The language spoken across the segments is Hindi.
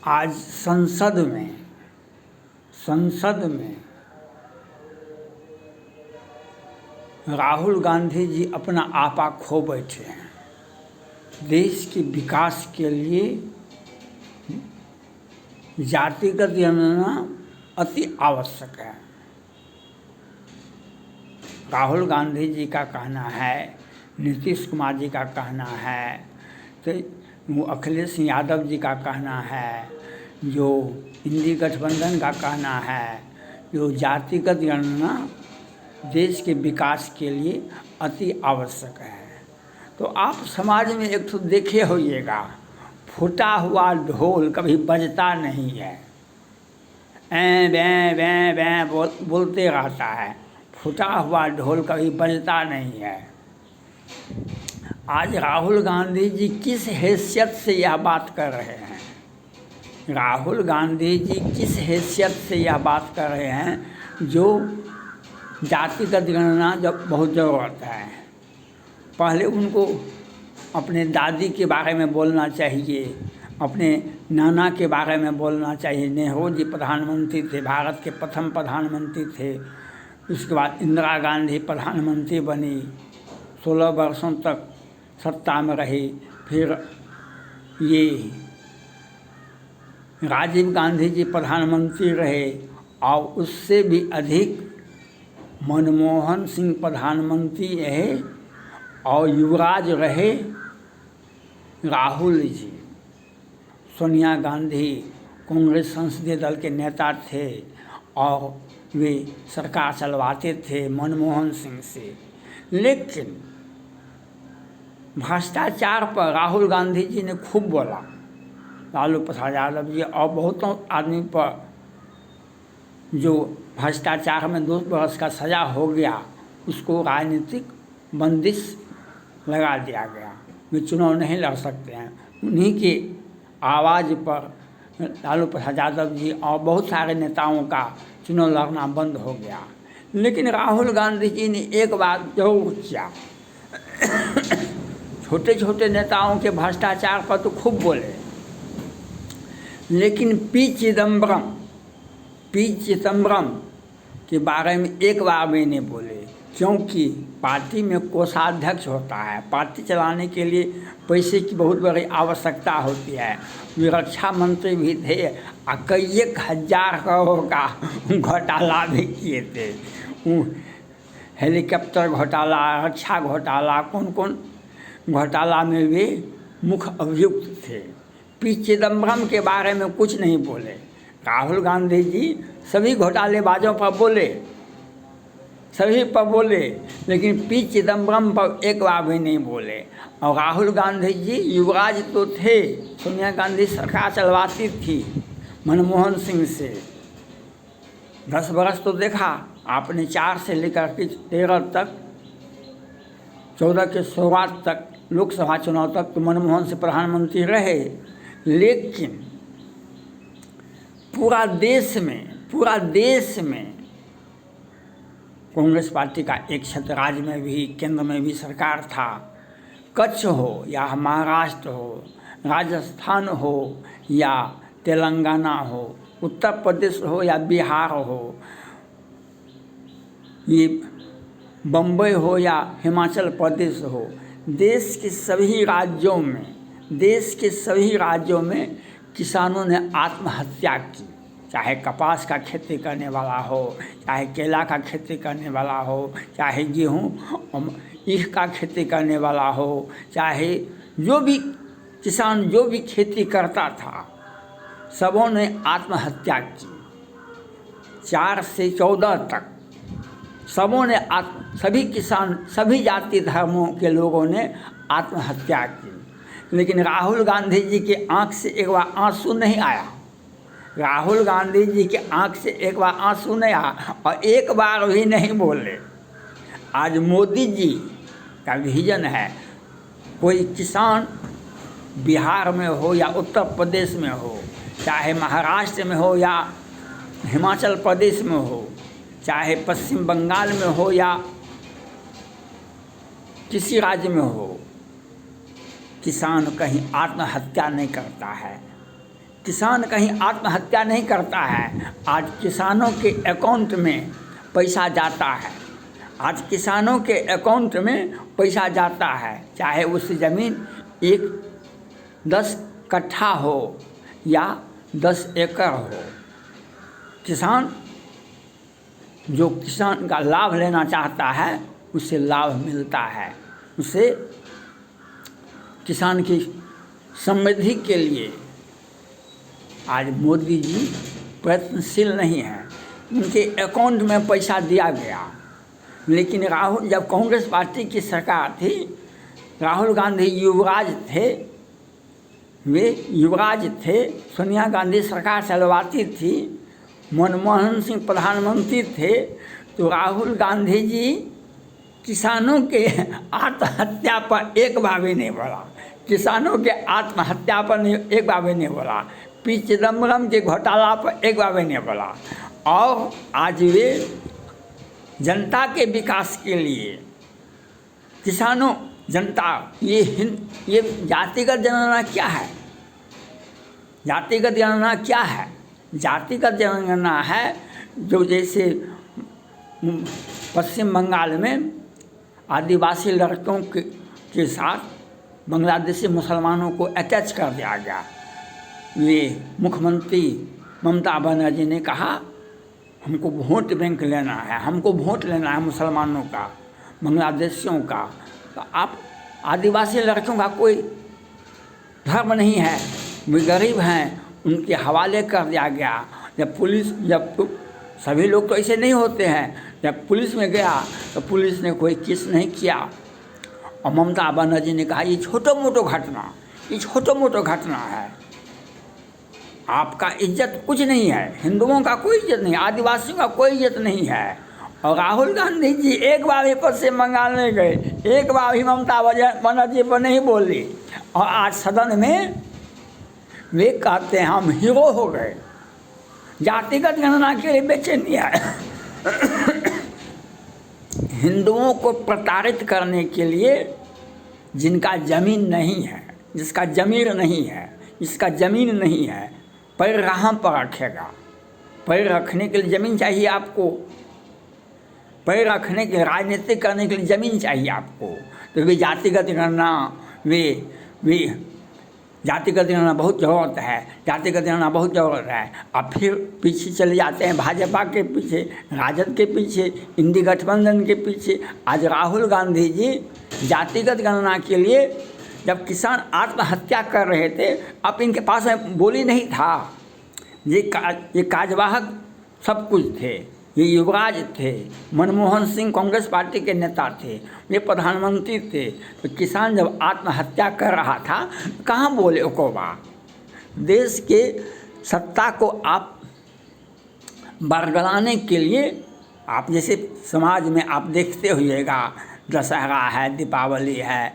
आज संसद में राहुल गांधी जी अपना आपा खो बैठे हैं। देश के विकास के लिए जातिगत जनगणना अति आवश्यक है। राहुल गांधी जी का कहना है, नीतीश कुमार जी का कहना है, तो अखिलेश यादव जी का कहना है, जो इंडी गठबंधन का कहना है, जो जातिगत जनगणना देश के विकास के लिए अति आवश्यक है। तो आप समाज में एक तो देखे होइएगा, फूटा हुआ ढोल कभी बजता नहीं है, ऐं बैं बैं बैं बोलते रहता है। फूटा हुआ ढोल कभी बजता नहीं है। आज राहुल गांधी जी किस हैसियत से यह बात कर रहे हैं? राहुल गांधी जी किस हैसियत से यह बात कर रहे हैं जो जातिगत गणना जब बहुत ज़रूरत है? पहले उनको अपने दादी के बारे में बोलना चाहिए, अपने नाना के बारे में बोलना चाहिए। नेहरू जी प्रधानमंत्री थे, भारत के प्रथम प्रधानमंत्री थे। उसके बाद इंदिरा गांधी प्रधानमंत्री बनी, 16 वर्षों तक सत्ता में रही। फिर ये राजीव गांधी जी प्रधानमंत्री रहे और उससे भी अधिक मनमोहन सिंह प्रधानमंत्री रहे और युवराज रहे राहुल जी। सोनिया गांधी कांग्रेस संसदीय दल के नेता थे और वे सरकार चलवाते थे मनमोहन सिंह से। लेकिन भ्रष्टाचार पर राहुल गांधी जी ने खूब बोला। लालू प्रसाद यादव जी और बहुतों आदमी पर जो भ्रष्टाचार में 2 वर्ष का सज़ा हो गया, उसको राजनीतिक बंदिश लगा दिया गया। वे चुनाव नहीं लड़ सकते हैं। उन्हीं के आवाज़ पर लालू प्रसाद यादव जी और बहुत सारे नेताओं का चुनाव लड़ना बंद हो गया। लेकिन राहुल गांधी जी ने एक बात जरूर किया, छोटे छोटे नेताओं के भ्रष्टाचार पर तो खूब बोले, लेकिन पी चिदम्बरम के बारे में एक बार भी नहीं बोले। क्योंकि पार्टी में कोषाध्यक्ष होता है, पार्टी चलाने के लिए पैसे की बहुत बड़ी आवश्यकता होती है। वे रक्षा मंत्री भी थे और कई 1,000 करोड़ का घोटाला भी किए थे। हेलीकॉप्टर घोटाला, रक्षा घोटाला, कौन कौन घोटाला में वे मुख्य अभियुक्त थे। पी चिदम्बरम के बारे में कुछ नहीं बोले। राहुल गांधी जी सभी घोटालेबाजों पर बोले, सभी पर बोले, लेकिन पी चिदम्बरम पर एक बार भी नहीं बोले। और राहुल गांधी जी युवराज तो थे, सोनिया गांधी सरकार चलवाती थी मनमोहन सिंह से। 10 वर्ष तो देखा आपने, 4 से लेकर के 13 तक, 14 के शुरुआत तक, लोकसभा चुनाव तक तो मनमोहन से प्रधानमंत्री रहे। लेकिन पूरा देश में कांग्रेस पार्टी का एक क्षेत्र राज्य में भी, केंद्र में भी सरकार था। कच्छ हो या महाराष्ट्र हो, राजस्थान हो या तेलंगाना हो, उत्तर प्रदेश हो या बिहार हो, ये बम्बई हो या हिमाचल प्रदेश हो, देश के सभी राज्यों में किसानों ने आत्महत्या की। चाहे कपास का खेती करने वाला हो, चाहे केला का खेती करने वाला हो, चाहे गेहूँ ईख का खेती करने वाला हो, चाहे जो भी किसान जो भी खेती करता था, सबों ने आत्महत्या की। 4 से 14 तक सबों ने सभी किसान, सभी जाति धर्मों के लोगों ने आत्महत्या की। लेकिन राहुल गांधी जी के आंख से एक बार आंसू नहीं आया। राहुल गांधी जी के आंख से एक बार आंसू नहीं आया और एक बार भी नहीं बोले। आज मोदी जी का विजन है, कोई किसान बिहार में हो या उत्तर प्रदेश में हो, चाहे महाराष्ट्र में हो या हिमाचल प्रदेश में हो, चाहे पश्चिम बंगाल में हो या किसी राज्य में हो, किसान कहीं आत्महत्या नहीं करता है। किसान कहीं आत्महत्या नहीं करता है। आज किसानों के अकाउंट में पैसा जाता है, आज किसानों के अकाउंट में पैसा जाता है, चाहे उस ज़मीन 10 कट्ठा हो या 10 एकड़ हो। किसान जो किसान का लाभ लेना चाहता है उसे लाभ मिलता है, उसे किसान की समृद्धि के लिए आज मोदी जी प्रयत्नशील नहीं हैं। उनके अकाउंट में पैसा दिया गया, लेकिन राहुल, जब कांग्रेस पार्टी की सरकार थी, राहुल गांधी युवराज थे, वे युवराज थे, सोनिया गांधी सरकार चलवाती थी, मनमोहन सिंह प्रधानमंत्री थे, तो राहुल गांधी जी किसानों के आत्महत्या पर एक बार भी नहीं बोला, किसानों के आत्महत्या पर एक बार भी नहीं बोला, पी चिदम्बरम के घोटाला पर एक बार भी नहीं बोला। और आज वे जनता के विकास के लिए किसानों, जनता, ये जातिगत जनगणना क्या है? जातिगत जनगणना क्या है? जातिगत जनगणना है जो जैसे पश्चिम बंगाल में आदिवासी लड़कों के साथ बांग्लादेशी मुसलमानों को अटैच कर दिया गया। ये मुख्यमंत्री ममता बनर्जी ने कहा हमको वोट बैंक लेना है, हमको वोट लेना है मुसलमानों का, बांग्लादेशियों का। तो आप आदिवासी लड़कों का कोई धर्म नहीं है, वे गरीब हैं, उनके हवाले कर दिया गया। जब सभी लोग तो ऐसे नहीं होते हैं, जब पुलिस में गया तो पुलिस ने कोई केस नहीं किया। और ममता बनर्जी ने कहा ये छोटो मोटो घटना है, आपका इज्जत कुछ नहीं है, हिंदुओं का कोई इज्जत नहीं, आदिवासियों का कोई इज्जत नहीं है। और राहुल गांधी जी एक बार भी पश्चिम बंगाल नहीं गए, एक बार भी ममता बनर्जी पर नहीं बोली, और आज सदन में वे कहते हैं हम हीरो हो गए। जातिगत गणना के लिए बेचैनी है। हिंदुओं को प्रताड़ित करने के लिए जिनका ज़मीन नहीं है, जिसका ज़मीर नहीं है, जिसका ज़मीन नहीं है, पैर कहाँ पर रखेगा? पैर रखने के लिए ज़मीन चाहिए आपको, पैर रखने के राजनीतिक करने के लिए ज़मीन चाहिए आपको। तो वे जातिगत गणना, वे जातिगत गणना बहुत ज़रूरत है, जातिगत गणना बहुत ज़रूरत है। अब फिर पीछे चले जाते हैं भाजपा के पीछे, राजद के पीछे, इंडी गठबंधन के पीछे। आज राहुल गांधी जी जातिगत गणना के लिए, जब किसान आत्महत्या कर रहे थे, अब इनके पास में बोली नहीं था। ये कार्यवाहक सब कुछ थे, ये युवराज थे, मनमोहन सिंह कांग्रेस पार्टी के नेता थे, ये प्रधानमंत्री थे। तो किसान जब आत्महत्या कर रहा था कहाँ बोले को बात? देश के सत्ता को आप बरगलाने के लिए, आप जैसे समाज में आप देखते होइएगा, दशहरा है, दीपावली है,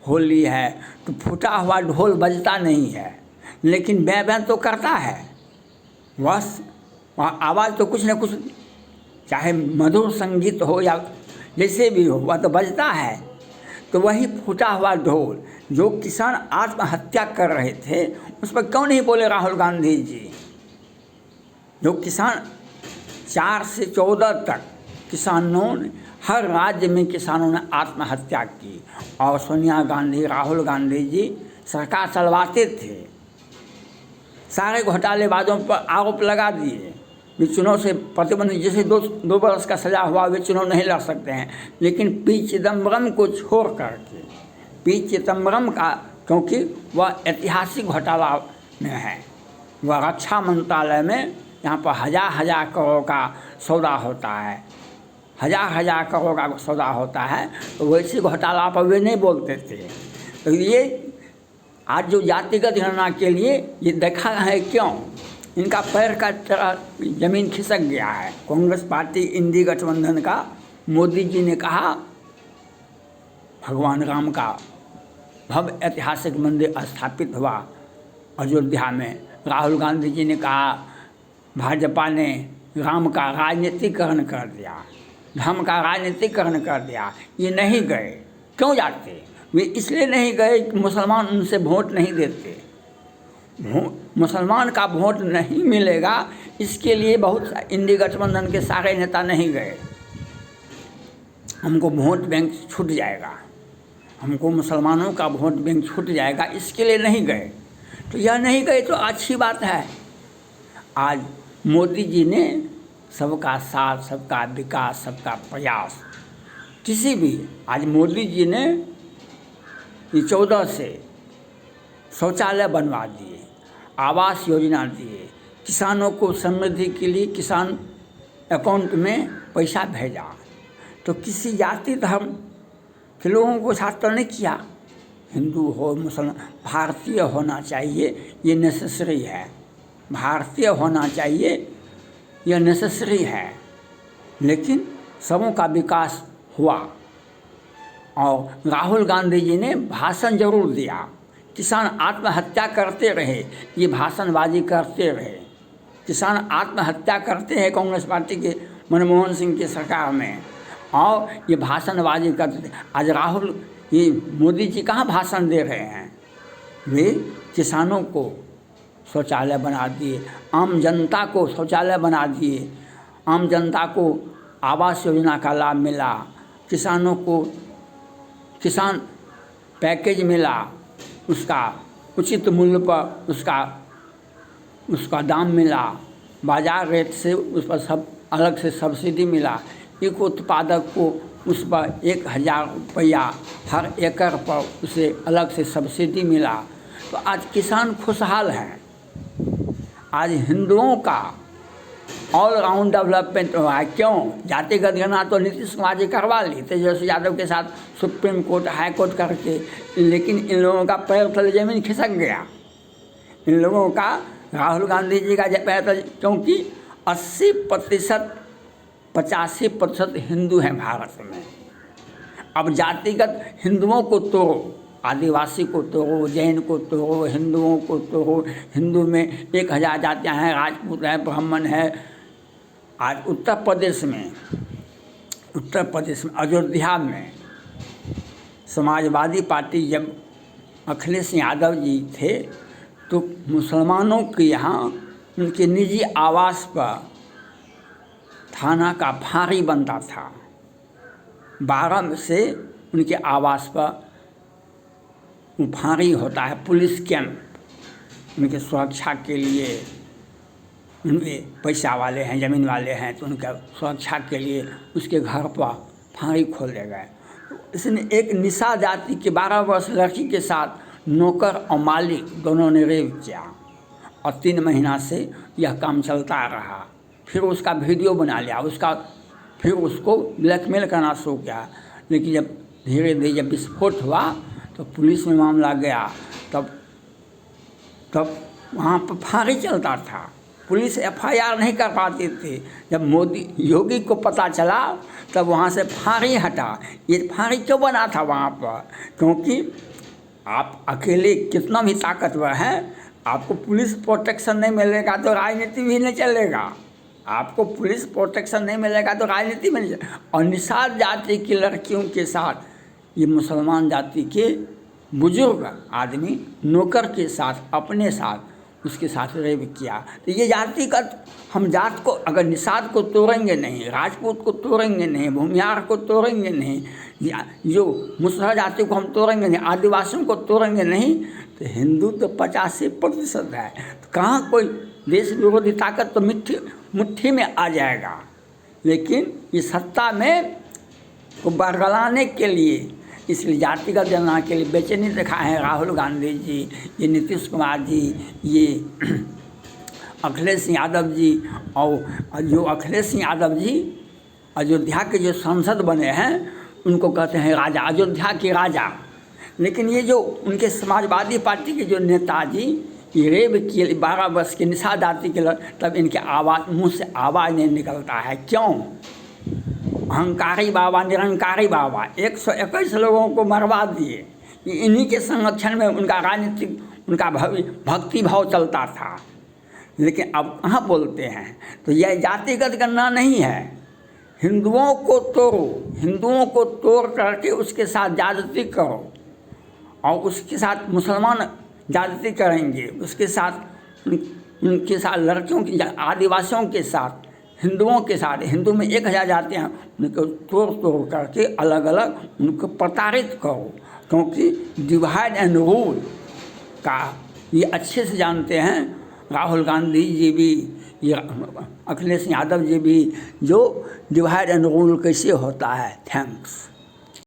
होली है, तो फूटा हुआ ढोल बजता नहीं है, लेकिन बैं तो करता है, बस आवाज़ तो कुछ न कुछ, चाहे मधुर संगीत हो या जैसे भी हो, वह तो बजता है। तो वही फूटा हुआ ढोल जो किसान आत्महत्या कर रहे थे, उस पर क्यों नहीं बोले राहुल गांधी जी? जो किसान 4 से 14 तक किसानों ने, हर राज्य में किसानों ने आत्महत्या की, और सोनिया गांधी, राहुल गांधी जी सरकार चलवाते थे, सारे घोटालेबाजों पर आरोप लगा दिए, वे चुनाव से प्रतिबंधित, जैसे 2 बरस का सजा हुआ, वे चुनाव नहीं लड़ सकते हैं। लेकिन पी चिदम्बरम को छोड़ करके, पी चिदम्बरम का, क्योंकि वह ऐतिहासिक घोटाला में है, वह रक्षा मंत्रालय में, यहाँ पर हज़ार करोड़ का सौदा होता है, हज़ार करोड़ का सौदा होता है, तो वैसे घोटाला पर वे नहीं बोलते थे। तो ये आज जो जातिगत गणना के लिए ये देखा है, क्यों इनका पैर का तरह ज़मीन खिसक गया है। कांग्रेस पार्टी, इंडी गठबंधन का, मोदी जी ने कहा भगवान राम का भव्य ऐतिहासिक मंदिर स्थापित हुआ अयोध्या में। राहुल गांधी जी ने कहा भाजपा ने राम का राजनीतिकरण कर दिया, धर्म का राजनीतिकरण कर दिया। ये नहीं गए, क्यों जाते? वे इसलिए नहीं गए कि मुसलमान उनसे वोट नहीं देते, मुसलमान का वोट नहीं मिलेगा, इसके लिए बहुत इंडी गठबंधन के सारे नेता नहीं गए। हमको वोट बैंक छूट जाएगा, हमको मुसलमानों का वोट बैंक छूट जाएगा, इसके लिए नहीं गए। तो यह नहीं गए तो अच्छी बात है। आज मोदी जी ने सबका साथ, सबका विकास, सबका प्रयास, किसी भी, आज मोदी जी ने 14 से शौचालय बनवा दिए, आवास योजना दिए, किसानों को समृद्धि के लिए किसान अकाउंट में पैसा भेजा। तो किसी जाति धर्म के लोगों को साथ तो नहीं किया। हिंदू हो मुसलमान, भारतीय होना चाहिए, ये नेसेसरी है। भारतीय होना चाहिए, यह नेसेसरी है। लेकिन सबों का विकास हुआ। और राहुल गांधी जी ने भाषण जरूर दिया, किसान आत्महत्या करते रहे, ये भाषणबाजी करते रहे। किसान आत्महत्या करते हैं कांग्रेस पार्टी के मनमोहन सिंह की सरकार में, और ये भाषणबाजी करते थे। आज राहुल, ये मोदी जी कहाँ भाषण दे रहे हैं? वे किसानों को शौचालय बना दिए, आम जनता को शौचालय बना दिए, आम जनता को आवास योजना का लाभ मिला, किसानों को किसान पैकेज मिला, उसका उचित मूल्य पर उसका दाम मिला, बाजार रेट से उस पर सब अलग से सब्सिडी मिला। एक उत्पादक को उस पर 1000 रुपया हर एकड़ पर उसे अलग से सब्सिडी मिला। तो आज किसान खुशहाल हैं। आज हिंदुओं का ऑल राउंड डेवलपमेंट हुआ है। क्यों? जातिगत गणना तो नीतीश कुमार जी करवा ली तेजस्वी यादव के साथ सुप्रीम कोर्ट, हाई कोर्ट करके, लेकिन इन लोगों का पैर तले जमीन खिसक गया। इन लोगों का, राहुल गांधी जी का पैर तले, क्योंकि 80% 85% हिंदू हैं भारत में। अब जातिगत हिंदुओं को तोड़ो, आदिवासी को तोड़ो, जैन को तोड़ो, हिंदुओं को तोड़ो। हिंदू में 1000 जातियाँ हैं, राजपूत हैं, ब्राह्मण है। आज उत्तर प्रदेश में अयोध्या में समाजवादी पार्टी जब अखिलेश यादव जी थे, तो मुसलमानों के यहाँ उनके निजी आवास पर थाना का फाँड़ी बनता था। 12 से उनके आवास पर फाँड़ी होता है, पुलिस कैंप, उनके सुरक्षा के लिए। उनके पैसा वाले हैं, ज़मीन वाले हैं, तो उनका सुरक्षा के लिए उसके घर पर फाँड़ी खोल दिया गया। तो इसने एक निशा जाति के 12 वर्ष लड़की के साथ नौकर और मालिक दोनों ने रेप किया, और 3 महीना से यह काम चलता रहा। फिर उसका वीडियो बना लिया, फिर उसको ब्लैकमेल करना शुरू किया। लेकिन जब धीरे धीरे जब विस्फोट हुआ तो पुलिस में मामला गया, तब वहाँ पर फाँड़ी चलता था। पुलिस FIR नहीं कर पाती थी। जब योगी को पता चला तब वहाँ से फाँड़ी हटा। ये फाँड़ी क्यों बना था वहाँ पर? क्योंकि आप अकेले कितना भी ताकतवर हैं, आपको पुलिस प्रोटेक्शन नहीं मिलेगा तो राजनीति भी नहीं चलेगा। आपको पुलिस प्रोटेक्शन नहीं मिलेगा तो राजनीति में नहीं चलेगा। और निषाद जाति की लड़कियों के साथ ये मुसलमान जाति के बुजुर्ग आदमी नौकर के साथ, अपने साथ, उसके साथ रेप किया। तो ये जातिगत, हम जात को अगर निषाद को तोड़ेंगे नहीं, राजपूत को तोड़ेंगे नहीं, भूमिहार को तोड़ेंगे नहीं, जो मुसलमान जाति को हम तोड़ेंगे नहीं, आदिवासियों को तोड़ेंगे नहीं, तो हिंदू तो 85% है। तो कहाँ कोई देश विरोधी ताकत तो मुट्ठी में आ जाएगा। लेकिन ये सत्ता में को बरगलाने के लिए, इसलिए जातिगत जनगणना के लिए बेचैनी दिखाए हैं राहुल गांधी जी, ये नीतीश कुमार जी, ये अखिलेश यादव जी। और जो अखिलेश यादव जी अयोध्या के जो सांसद बने हैं, उनको कहते हैं राजा, अयोध्या के राजा। लेकिन ये जो उनके समाजवादी पार्टी के जो नेताजी ये रेप किए 12 वर्ष के निशा जाति के, तब इनके मुँह से आवाज़ नहीं निकलता है। क्यों? अहंकारी बाबा, निरंकारी बाबा 121 लोगों को मरवा दिए। इन्हीं के संरक्षण में उनका राजनीतिक, उनका भक्ति भाव चलता था। लेकिन अब कहाँ बोलते हैं? तो यह जातिगत गणना नहीं है। हिंदुओं को तोड़ो, हिंदुओं को तोड़ करके उसके साथ ज्यादती करो, और उसके साथ मुसलमान ज्यादती करेंगे, उसके साथ उनके साथ लड़कियों की आदिवासियों के साथ, हिंदुओं के साथ, हिंदू में 1000 जाते हैं, उनको तोड़ तोड़ करके अलग अलग उनको प्रताड़ित करो, क्योंकि डिवाइड एंड रूल का ये अच्छे से जानते हैं राहुल गांधी जी भी, ये अखिलेश यादव जी भी, जो डिवाइड एंड रूल कैसे होता है। थैंक्स।